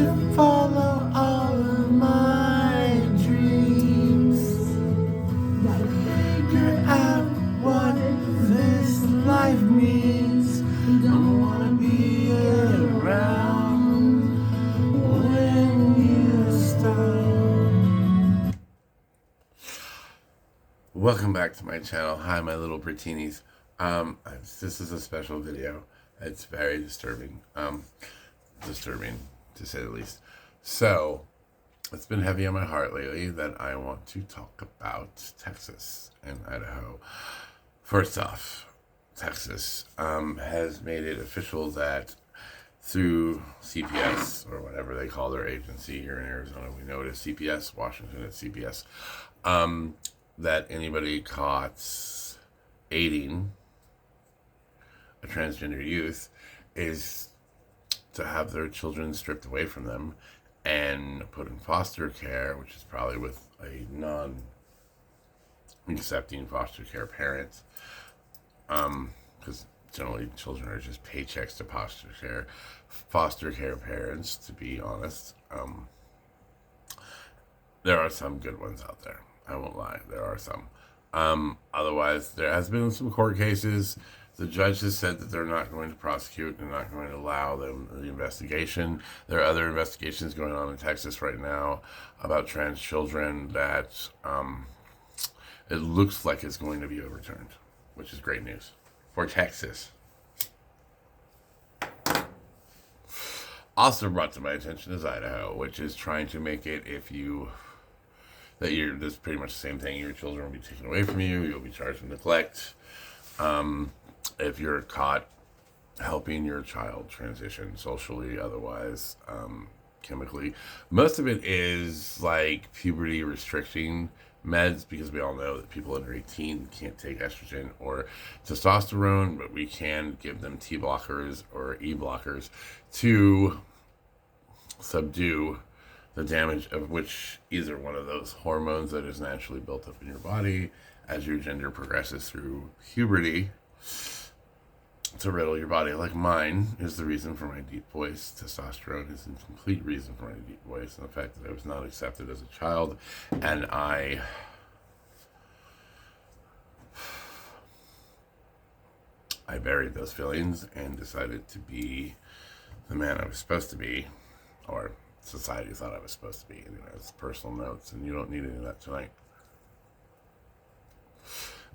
to follow all of my dreams. Figure out what this life means. Don't wanna be around when you stop. Welcome back to my channel. Hi, my little Brittinies. This is a special video. It's very disturbing. Disturbing to say the least. So, it's been heavy on my heart lately that I want to talk about Texas and Idaho. First off, Texas has made it official that through CPS, or whatever they call their agency here in Arizona, we know it as CPS, Washington it's CPS, that anybody caught aiding a transgender youth is to have their children stripped away from them and put in foster care, which is probably with a non-accepting foster care parent, because generally children are just paychecks to foster care parents, to be honest. There are some good ones out there, I won't lie, there are some. Otherwise, there has been some court cases. The judge has said that they're not going to prosecute and not going to allow them the investigation. There are other investigations going on in Texas right now about trans children that it looks like it's going to be overturned, which is great news for Texas. Also brought to my attention is Idaho, which is trying to make it this is pretty much the same thing. Your children will be taken away from you. You'll be charged with neglect. If you're caught helping your child transition socially, otherwise, chemically. Most of it is like puberty restricting meds, because we all know that people under 18 can't take estrogen or testosterone, but we can give them T blockers or E blockers to subdue the damage of which either one of those hormones that is naturally built up in your body as your gender progresses through puberty to riddle your body. Like mine is the reason for my deep voice. Testosterone is the complete reason for my deep voice, and the fact that I was not accepted as a child, and I buried those feelings and decided to be the man I was supposed to be, or society thought I was supposed to be. Anyway, it's personal notes, and you don't need any of that tonight.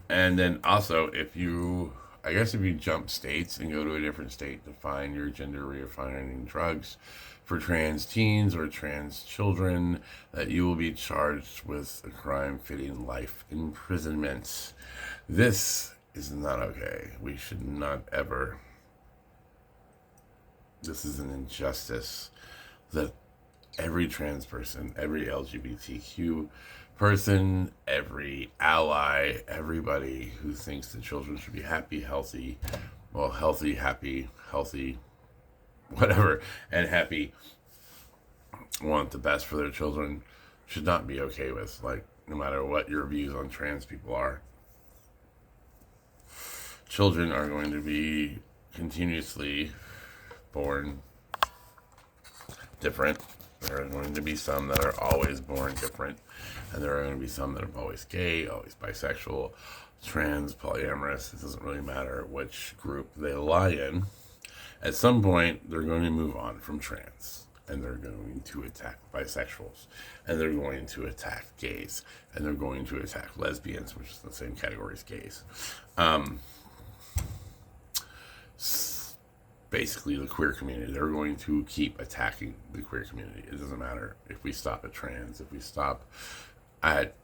And then also, if you jump states and go to a different state to find your gender redefining drugs for trans teens or trans children, that you will be charged with a crime fitting life imprisonment. This is not okay. We should not ever. This is an injustice that every trans person, every LGBTQ person, every ally, everybody who thinks that children should be happy, healthy, whatever, and happy, want the best for their children, should not be okay with, like, no matter what your views on trans people are. Children are going to be continuously born different. There are going to be some that are always born different, and there are going to be some that are always gay, always bisexual, trans, polyamorous. It doesn't really matter which group they lie in. At some point, they're going to move on from trans, and they're going to attack bisexuals, and they're going to attack gays, and they're going to attack lesbians, which is the same category as gays. Basically the queer community. They're going to keep attacking the queer community. It doesn't matter if we stop at trans, if we stop at,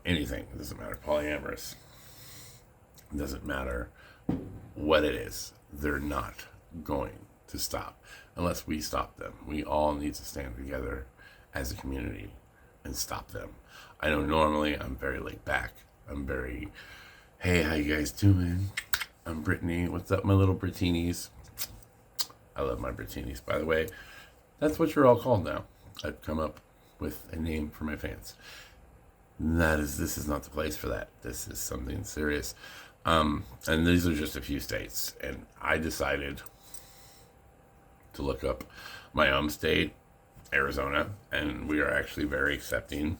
anything. It doesn't matter. Polyamorous. It doesn't matter what it is. They're not going to stop unless we stop them. We all need to stand together as a community and stop them. I know normally I'm very laid back. I'm very, hey, how you guys doing? I'm Brittany. What's up, my little Brittinies? I love my Brittinies, by the way. That's what you're all called now. I've come up with a name for my fans. This is not the place for that. This is something serious. And these are just a few states. And I decided to look up my home state Arizona, and we are actually very accepting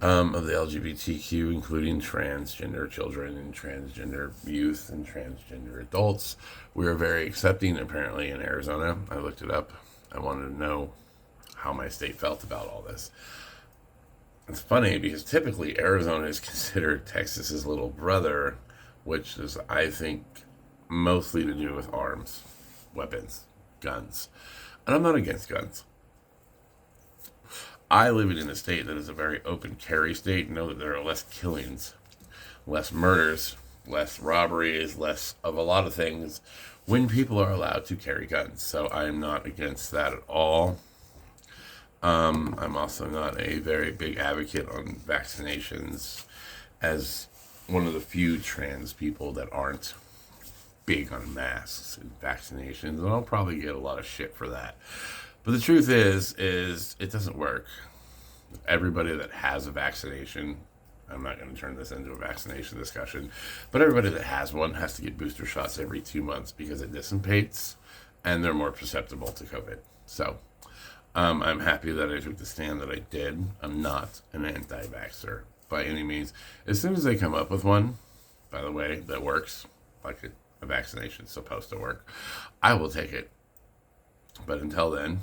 of the LGBTQ, including transgender children and transgender youth and transgender adults. We are very accepting, apparently, in Arizona. I looked it up. I wanted to know how my state felt about all this. It's funny because typically Arizona is considered Texas's little brother, which is, I think, mostly to do with arms, weapons, guns. And I'm not against guns. I live in a state that is a very open carry state and know that there are less killings, less murders, less robberies, less of a lot of things when people are allowed to carry guns. So I'm not against that at all. I'm also not a very big advocate on vaccinations, as one of the few trans people that aren't big on masks and vaccinations, and I'll probably get a lot of shit for that. But the truth is it doesn't work. Everybody that has a vaccination, I'm not going to turn this into a vaccination discussion, but everybody that has one has to get booster shots every 2 months because it dissipates and they're more susceptible to COVID. So I'm happy that I took the stand that I did. I'm not an anti-vaxxer by any means. As soon as they come up with one, by the way, that works, like a vaccination is supposed to work, I will take it. But until then,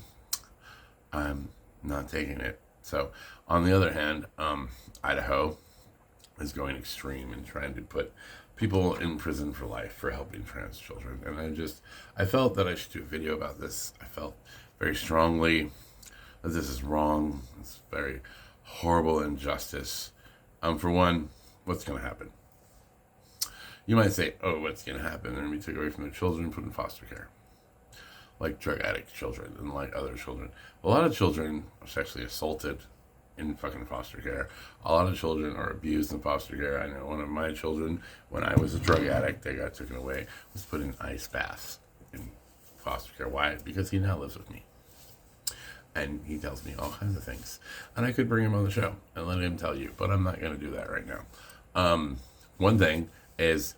I'm not taking it. So, on the other hand, Idaho is going extreme and trying to put people in prison for life for helping trans children. And I felt that I should do a video about this. I felt very strongly that this is wrong. It's very horrible injustice. For one, what's going to happen? You might say, oh, what's going to happen? They're going to be taken away from their children and put in foster care. Like drug addict children and like other children. A lot of children are sexually assaulted in fucking foster care. A lot of children are abused in foster care. I know one of my children, when I was a drug addict, they got taken away, was put in ice baths in foster care. Why? Because he now lives with me. And he tells me all kinds of things. And I could bring him on the show and let him tell you, but I'm not going to do that right now. One thing is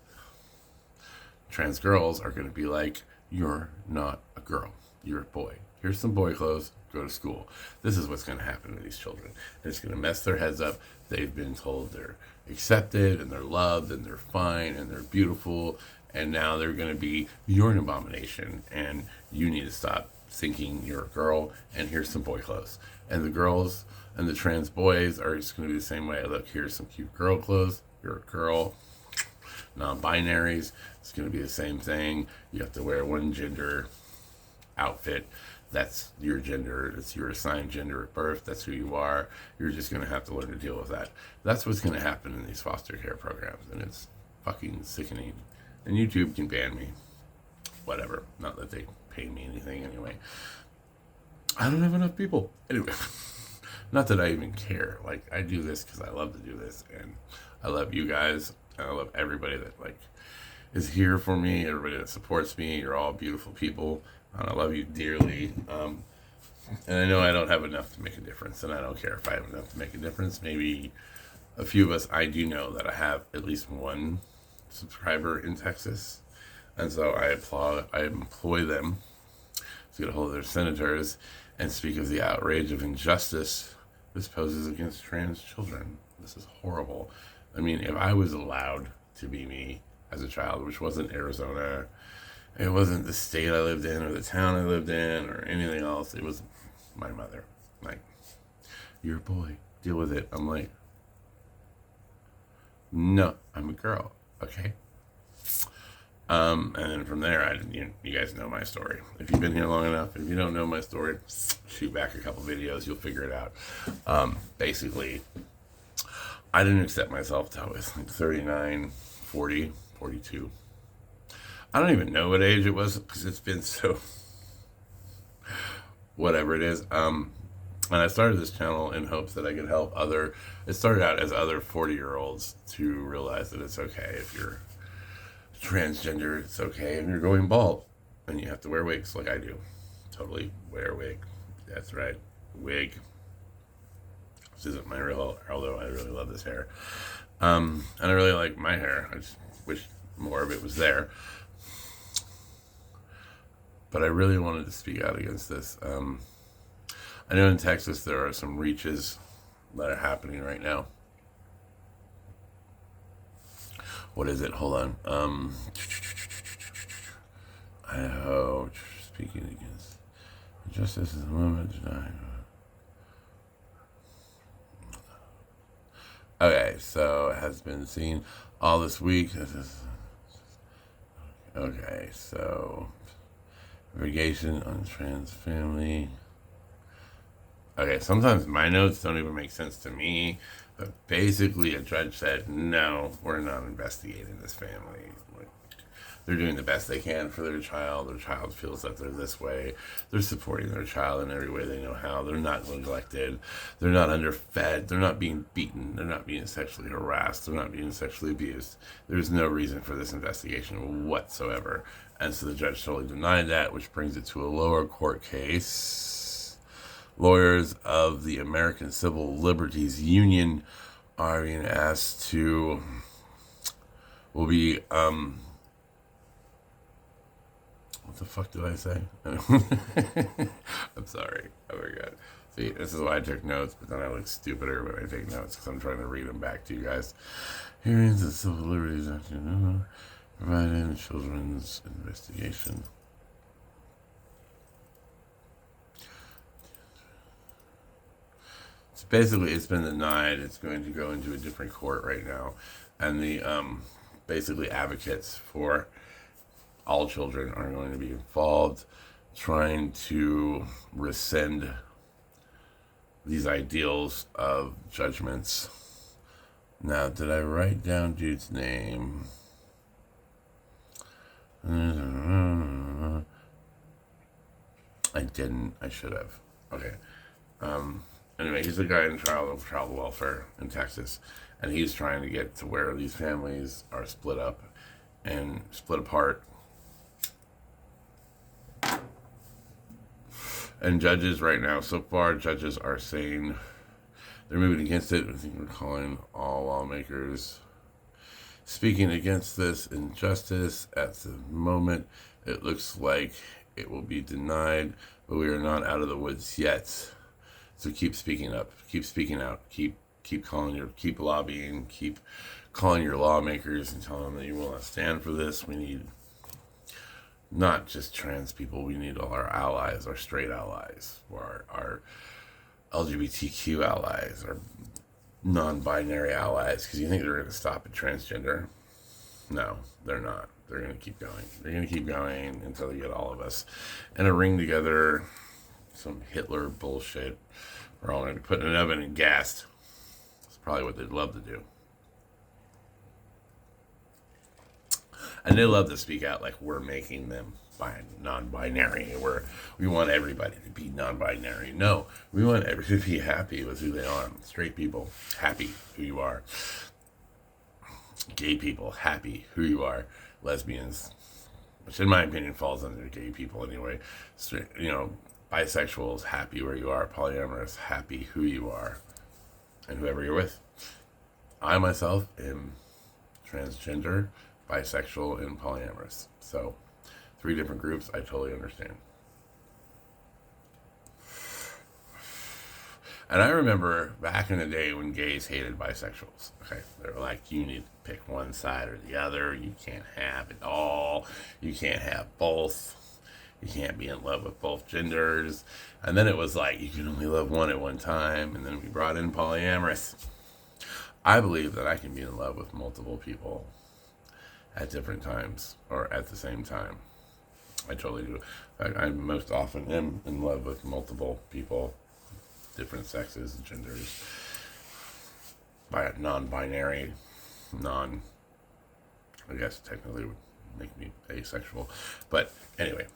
trans girls are going to be like, you're not a girl, you're a boy. Here's some boy clothes, go to school. This is what's going to happen to these children. And it's going to mess their heads up. They've been told they're accepted and they're loved and they're fine and they're beautiful. And now they're going to be, you're an abomination and you need to stop thinking you're a girl, and here's some boy clothes. And the girls and the trans boys are just going to be the same way. Look, here's some cute girl clothes. You're a girl. Non-binaries, it's going to be the same thing. You have to wear one gender outfit. That's your gender. It's your assigned gender at birth. That's who you are. You're just going to have to learn to deal with that. That's what's going to happen in these foster care programs, and it's fucking sickening. And YouTube can ban me. Whatever. Not that they pay me anything anyway. I don't have enough people. Anyway, not that I even care. Like, I do this because I love to do this, and I love you guys. And I love everybody that is here for me, everybody that supports me. You're all beautiful people, and I love you dearly. And I know I don't have enough to make a difference, and I don't care if I have enough to make a difference. Maybe a few of us, I do know that I have at least one subscriber in Texas, and so I employ them to get a hold of their senators and speak of the outrage of injustice this poses against trans children. This is horrible. I mean, if I was allowed to be me as a child, which wasn't Arizona, it wasn't the state I lived in or the town I lived in or anything else, it was my mother. Like, you're a boy, deal with it. I'm like, no, I'm a girl, okay? And then from there, you guys know my story. If you've been here long enough, if you don't know my story, shoot back a couple videos, you'll figure it out. Basically, I didn't accept myself until I was like 39, 40, 42. I don't even know what age it was because it's been so whatever it is. And I started this channel in hopes that I could help it started out as other 40-year-olds to realize that it's okay if you're transgender, it's okay, and you're going bald and you have to wear wigs like I do. Totally wear a wig. That's right, wig. This isn't my real hair, although I really love this hair. And I really like my hair. I just wish more of it was there. But I really wanted to speak out against this. I know in Texas there are some reaches that are happening right now. What is it? Hold on. Idaho, speaking against justice is a moment denied. Okay, so it has been seen all this week. Okay, so irrigation on trans family. Okay, sometimes my notes don't even make sense to me, but basically a judge said, no, we're not investigating this family. They're doing the best they can for their child. Their child feels that they're this way. They're supporting their child in every way they know how. They're not neglected. They're not underfed. They're not being beaten. They're not being sexually harassed. They're not being sexually abused. There's no reason for this investigation whatsoever. And so the judge totally denied that, which brings it to a lower court case. Lawyers of the American Civil Liberties Union are being asked to, will be, what the fuck did I say? I'm sorry. Oh my god. See, this is why I took notes, but then I look stupider when I take notes because I'm trying to read them back to you guys. Hearings of Civil Liberties Act provided in children's investigation. So basically, it's been denied. It's going to go into a different court right now, and the basically advocates for all children are going to be involved trying to rescind these ideals of judgments. Now, did I write down dude's name? I didn't. I should have. Okay. Anyway, he's a guy in child welfare in Texas, and he's trying to get to where these families are split up and split apart. And judges right now, so far, judges are saying they're moving against it. I think we're calling all lawmakers speaking against this injustice. At the moment, it looks like it will be denied, but we are not out of the woods yet. So keep speaking up, keep speaking out, keep lobbying, keep calling your lawmakers and telling them that you will not stand for this. We need not just trans people, we need all our allies, our straight allies, our LGBTQ allies, our non-binary allies, because you think they're going to stop at transgender? No, they're not. They're going to keep going. They're going to keep going until they get all of us in a ring together. Some Hitler bullshit. We're all going to be put in an oven and gassed. That's probably what they'd love to do. And they love to speak out like we're making them non-binary. We want everybody to be non-binary. No, we want everybody to be happy with who they are. Straight people, happy who you are. Gay people, happy who you are. Lesbians, which in my opinion falls under gay people anyway. Straight, bisexuals, happy where you are. Polyamorous, happy who you are. And whoever you're with. I myself am transgender, bisexual, and polyamorous. So, 3 different groups, I totally understand. And I remember back in the day when gays hated bisexuals. Okay, they were like, you need to pick one side or the other. You can't have it all. You can't have both. You can't be in love with both genders. And then it was like, you can only love one at one time. And then we brought in polyamorous. I believe that I can be in love with multiple people at different times or at the same time. I totally do. I most often am in love with multiple people, different sexes, genders, non-binary, I guess technically would make me asexual. But anyway,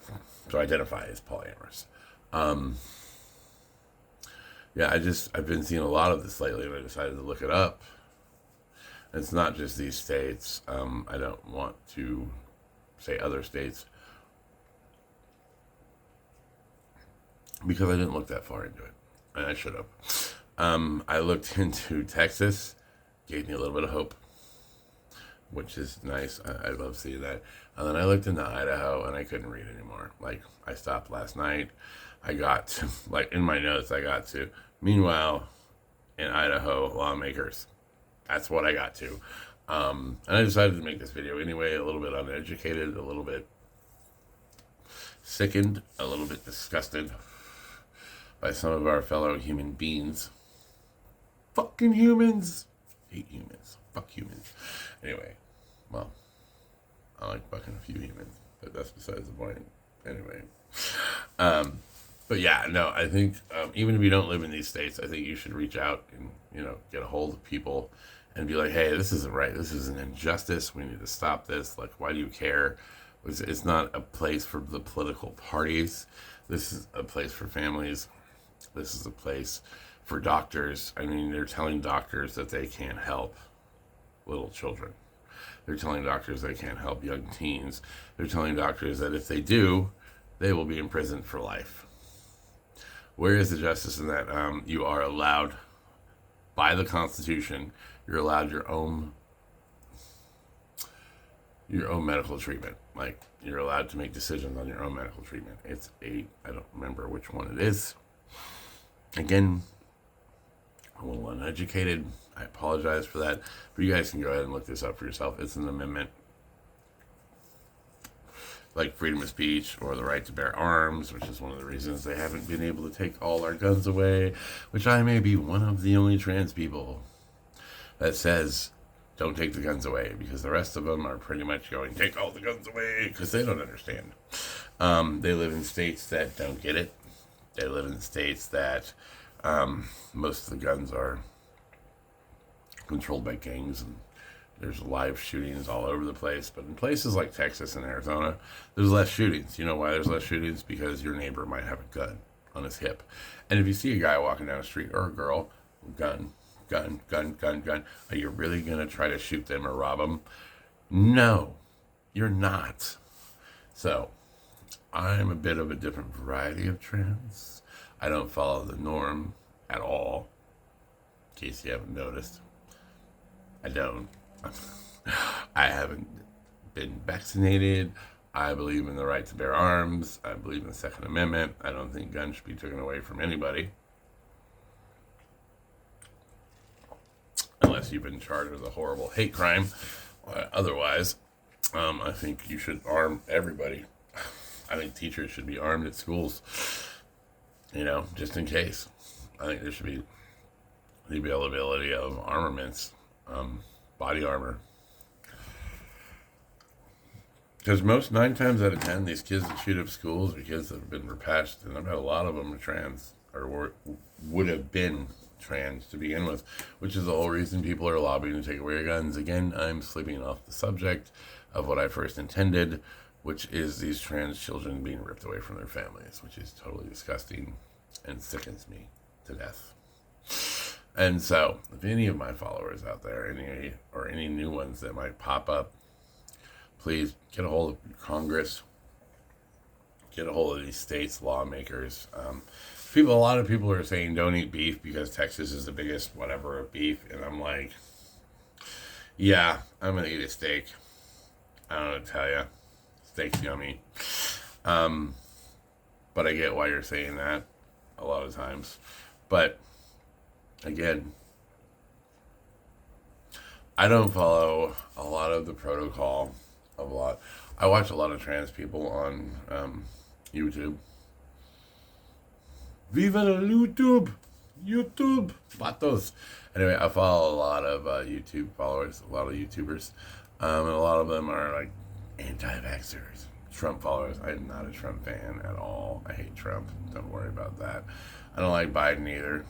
so I identify as polyamorous. I've been seeing a lot of this lately and I decided to look it up. It's not just these states. I don't want to say other states because I didn't look that far into it, and I should have. I looked into Texas, gave me a little bit of hope. which is nice. I love seeing that. And then I looked into Idaho and I couldn't read anymore. Like, I stopped last night. I got to, like, in my notes, I got to, meanwhile, in Idaho, lawmakers. That's what I got to. And I decided to make this video anyway, a little bit uneducated, a little bit sickened, a little bit disgusted by some of our fellow human beings. Fucking humans. Hate humans. Fuck humans. Anyway, well, I like fucking a few humans, but that's besides the point. Anyway. But yeah, no, I think even if you don't live in these states, I think you should reach out and, get a hold of people and be like, hey, this isn't right. This is an injustice. We need to stop this. Like, why do you care? It's not a place for the political parties. This is a place for families. This is a place for doctors. I mean, they're telling doctors that they can't help little children. They're telling doctors they can't help young teens. They're telling doctors that if they do, they will be in prison for life. Where is the justice in that? You are allowed, by the Constitution, you're allowed your own medical treatment. Like, you're allowed to make decisions on your own medical treatment. I don't remember which one it is. Again, I'm a little uneducated. I apologize for that. But you guys can go ahead and look this up for yourself. It's an amendment like freedom of speech or the right to bear arms, which is one of the reasons they haven't been able to take all our guns away, which I may be one of the only trans people that says don't take the guns away, because the rest of them are pretty much going, take all the guns away, because they don't understand. They live in states that don't get it. They live in states that most of the guns are controlled by gangs, and there's live shootings all over the place. But in places like Texas and Arizona, there's less shootings. You know why there's less shootings? Because your neighbor might have a gun on his hip. And if you see a guy walking down the street, or a girl, gun, are you really going to try to shoot them or rob them? No, you're not. So, I'm a bit of a different variety of trans. I don't follow the norm at all, in case you haven't noticed. I don't. I haven't been vaccinated. I believe in the right to bear arms. I believe in the Second Amendment. I don't think guns should be taken away from anybody, unless you've been charged with a horrible hate crime. Otherwise, I think you should arm everybody. I think teachers should be armed at schools, just in case. I think there should be the availability of armaments, body armor. Because 9 times out of 10, these kids that shoot up schools are kids that have been repatched, and I've had a lot of them are trans, or would have been trans to begin with, which is the whole reason people are lobbying to take away your guns. Again, I'm sleeping off the subject of what I first intended, which is these trans children being ripped away from their families, which is totally disgusting and sickens me to death. And so, if any of my followers out there, any new ones that might pop up, please get a hold of Congress, get a hold of these states' lawmakers. A lot of people are saying don't eat beef because Texas is the biggest whatever of beef, and I'm like, yeah, I'm gonna eat a steak. I don't know what to tell you. Steak's yummy. But I get why you're saying that a lot of times. But again, I don't follow a lot of the protocol of a lot. I watch a lot of trans people on YouTube. Viva la YouTube! YouTube! Vatos! Anyway, I follow a lot of YouTube followers, a lot of YouTubers. And a lot of them are like anti-vaxxers, Trump followers. I'm not a Trump fan at all. I hate Trump. Don't worry about that. I don't like Biden either.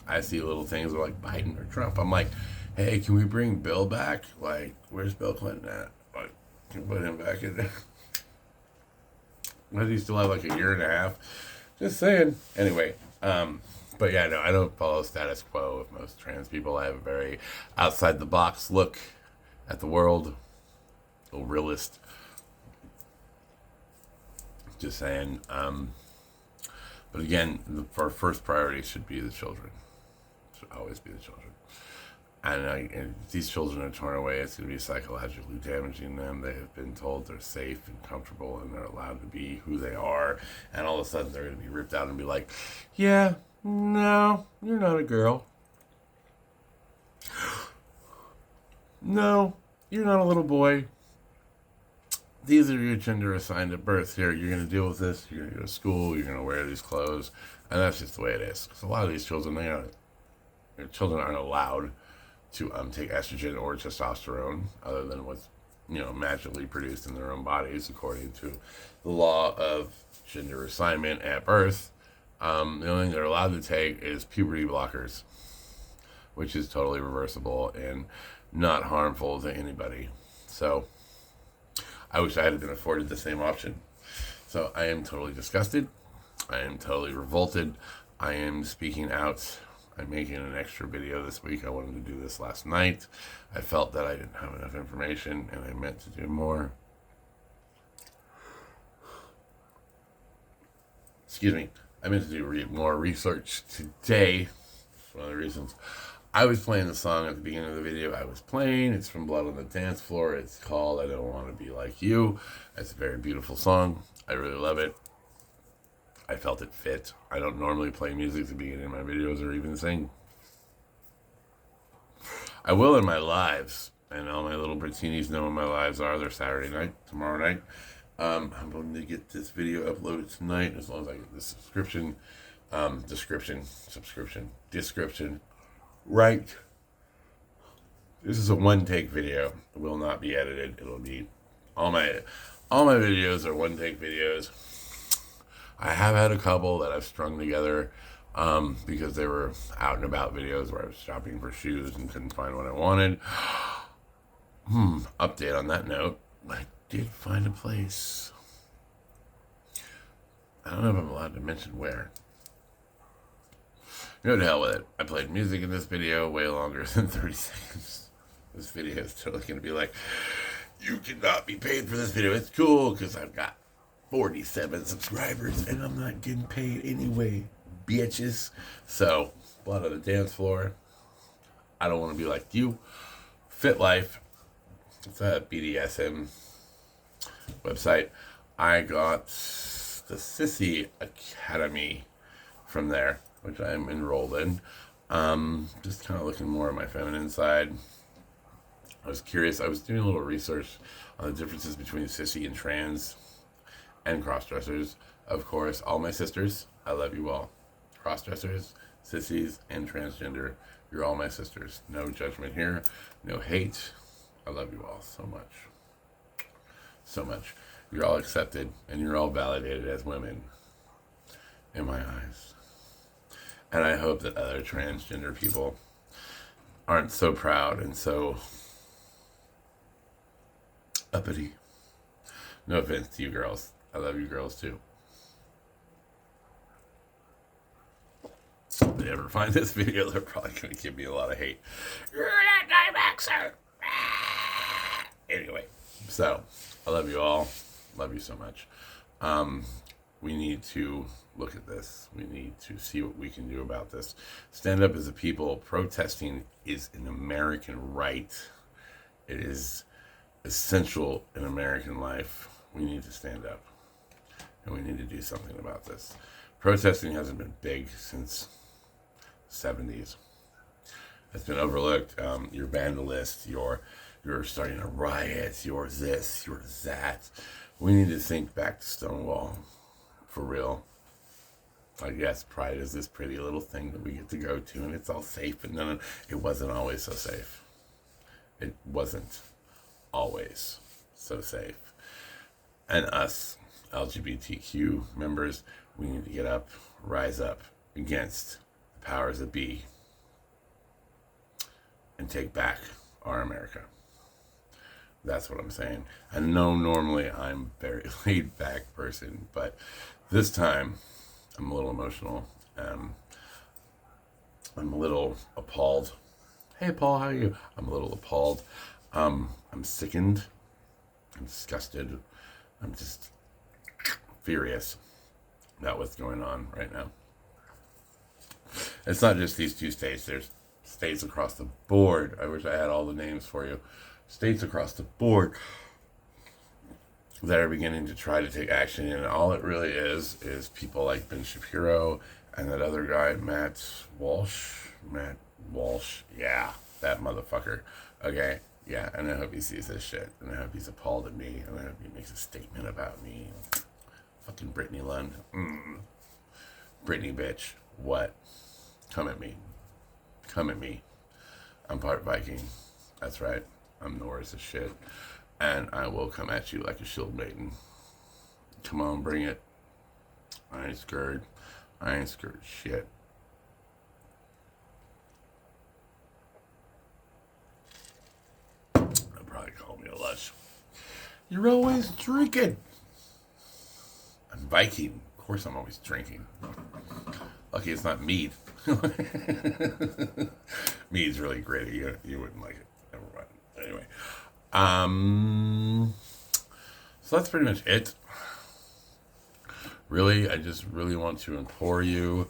I see little things like Biden or Trump. I'm like, hey, can we bring Bill back? Like, where's Bill Clinton at? Like, can we put him back in there? Why does he still have like a year and a half? Just saying. Anyway, but yeah, no, I don't follow status quo with most trans people. I have a very outside the box look at the world, a realist. Just saying. But again, our first priority should be the children. Should always be the children. And these children are torn away. It's going to be psychologically damaging them. They have been told they're safe and comfortable and they're allowed to be who they are. And all of a sudden they're going to be ripped out and be like, yeah, no, you're not a girl. No, you're not a little boy. These are your gender assigned at birth. Here, you're going to deal with this. You're going to go to school. You're going to wear these clothes. And that's just the way it is. Because a lot of these children, their children aren't allowed to take estrogen or testosterone other than what's magically produced in their own bodies according to the law of gender assignment at birth. The only thing they're allowed to take is puberty blockers, which is totally reversible and not harmful to anybody. So I wish I had been afforded the same option. So I am totally disgusted. I am totally revolted. I am speaking out. I'm making an extra video this week. I wanted to do this last night. I felt that I didn't have enough information and I meant to do more. Excuse me. I meant to do more research today. That's one of the reasons. I was playing the song at the beginning of the video. It's from Blood on the Dance Floor. It's called I Don't Want to Be Like You. It's a very beautiful song. I really love it. I felt it fit. I don't normally play music at the beginning of my videos or even sing. I will in my lives. And all my little Britinis know when my lives are. They're Saturday night, tomorrow night. I'm going to get this video uploaded tonight as long as I get the description right. This is a one-take video. It will not be edited. It'll be all my videos are one-take videos. I have had a couple that I've strung together because they were out and about videos where I was shopping for shoes and couldn't find what I wanted. Update on that note. I did find a place. I don't know if I'm allowed to mention where. To hell with it. I played music in this video way longer than 30 seconds. This video is totally going to be like, you cannot be paid for this video. It's cool because I've got 47 subscribers and I'm not getting paid anyway, bitches. So, Blood on the Dance Floor. I Don't Want to Be Like You. Fit Life. It's a BDSM website. I got the Sissy Academy from there, which I'm enrolled in. Just kind of looking more at my feminine side. I was curious. I was doing a little research on the differences between sissy and trans and crossdressers. Of course, all my sisters, I love you all. Crossdressers, sissies, and transgender, you're all my sisters. No judgment here, no hate. I love you all so much. So much. You're all accepted and you're all validated as women in my eyes. And I hope that other transgender people aren't so proud and so uppity. No offense to you girls. I love you girls too. If they ever find this video, they're probably going to give me a lot of hate. You're that Dimaxer. Anyway, so I love you all. Love you so much. We need to look at this. We need to see what we can do about this. Stand up as a people. Protesting is an American right. It is essential in American life. We need to stand up. And we need to do something about this. Protesting hasn't been big since the 70s. It's been overlooked. You're vandalist. You're starting a riot. You're this. You're that. We need to think back to Stonewall. For real. I guess pride is this pretty little thing that we get to go to and it's all safe. But no, it wasn't always so safe. It wasn't always so safe. And us, LGBTQ members, we need to get up, rise up against the powers that be and take back our America. That's what I'm saying. I know normally I'm a very laid back person, but this time I'm a little emotional. I'm a little appalled. Hey Paul, how are you? I'm a little appalled. I'm sickened. I'm disgusted. I'm just furious about what's going on right now. It's not just these two states. There's States across the board. I wish I had all the names for you. States across the board that are beginning to try to take action. And all it really is people like Ben Shapiro and that other guy, Matt Walsh. Yeah, that motherfucker. Okay. Yeah, and I hope he sees this shit. And I hope he's appalled at me. And I hope he makes a statement about me. Fucking Britney Lund. Britney bitch. What? Come at me. Come at me. I'm part Viking. That's right. I'm Norris as shit. And I will come at you like a shield maiden. Come on, bring it. I ain't scared. I ain't scared of shit. They'll probably call me a lush. You're always drinking. I'm Viking. Of course I'm always drinking. Lucky it's not mead. Mead's really gritty. You wouldn't like it. Never mind. Anyway. So that's pretty much it. Really, I just really want to implore you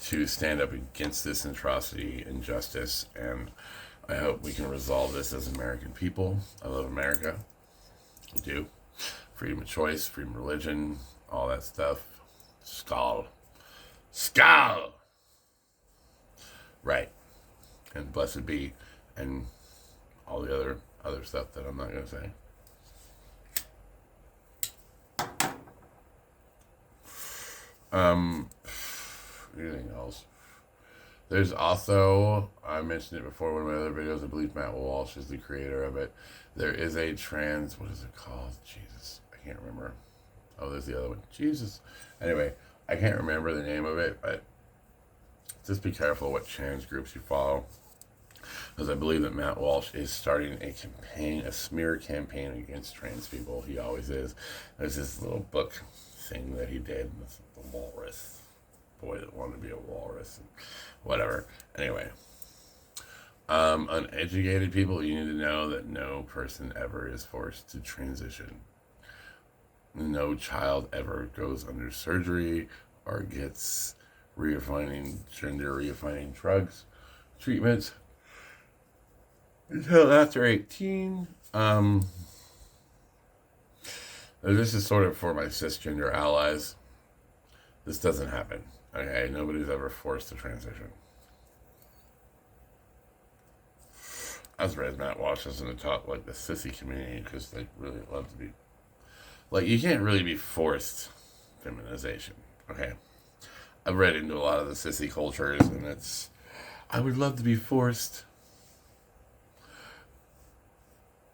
to stand up against this atrocity, injustice, and I hope we can resolve this as American people. I love America. I do. Freedom of choice, freedom of religion, all that stuff. Skull. Right. And blessed be, and all the other stuff that I'm not going to say. Anything else? There's also, I mentioned it before in one of my other videos, I believe Matt Walsh is the creator of it. There is a what is it called? Jesus, I can't remember. Oh, there's the other one. Jesus. Anyway, I can't remember the name of it, but just be careful what trans groups you follow. Because I believe that Matt Walsh is starting a campaign, a smear campaign against trans people. He always is. There's this little book thing that he did with the walrus. Boy that wanted to be a walrus. And whatever. Anyway. Uneducated people, you need to know that no person ever is forced to transition. No child ever goes under surgery or gets gender redefining drugs, treatments until after 18. This is sort of for my cisgender allies. This doesn't happen. Okay, nobody's ever forced to transition. I was raised Matt Walsh doesn't talk like the sissy community because they really love to be like, you can't really be forced feminization. Okay, I've read into a lot of the sissy cultures, and I would love to be forced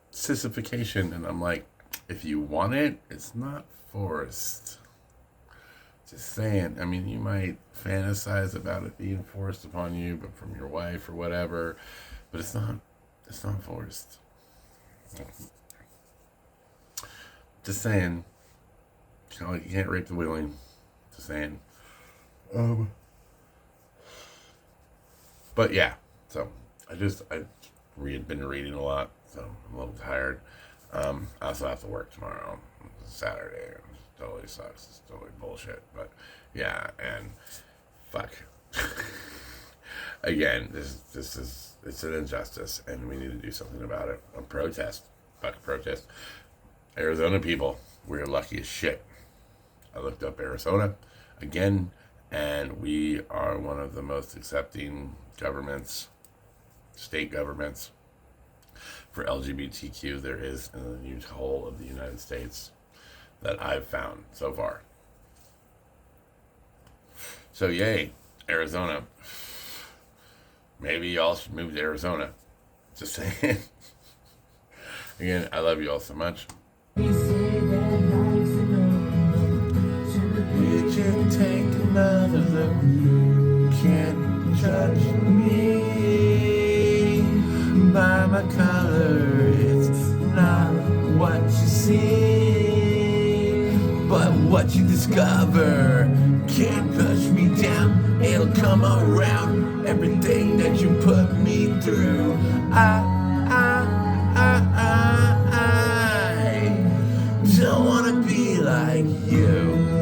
sissification, and I'm like, if you want it, it's not forced. Just saying. I mean, you might fantasize about it being forced upon you, but from your wife or whatever, but it's not forced. Just saying. Kind of like you can't rape the willing. Just saying. But yeah, so I've been reading a lot, so I'm a little tired. I also have to work tomorrow. It's Saturday. It totally sucks. It's totally bullshit. But yeah, and fuck. Again, it's an injustice, and we need to do something about it. A protest. Fuck protest. Arizona people, we're lucky as shit. I looked up Arizona again, and we are one of the most accepting governments, state governments, for LGBTQ there is in the whole of the United States that I've found so far. So yay, Arizona. Maybe y'all should move to Arizona. Just saying. Again, I love you all so much. You can take another look. You can't judge me by my color. It's not what you see, but what you discover. Can't push me down, it'll come around. Everything that you put me through, I don't wanna be like you.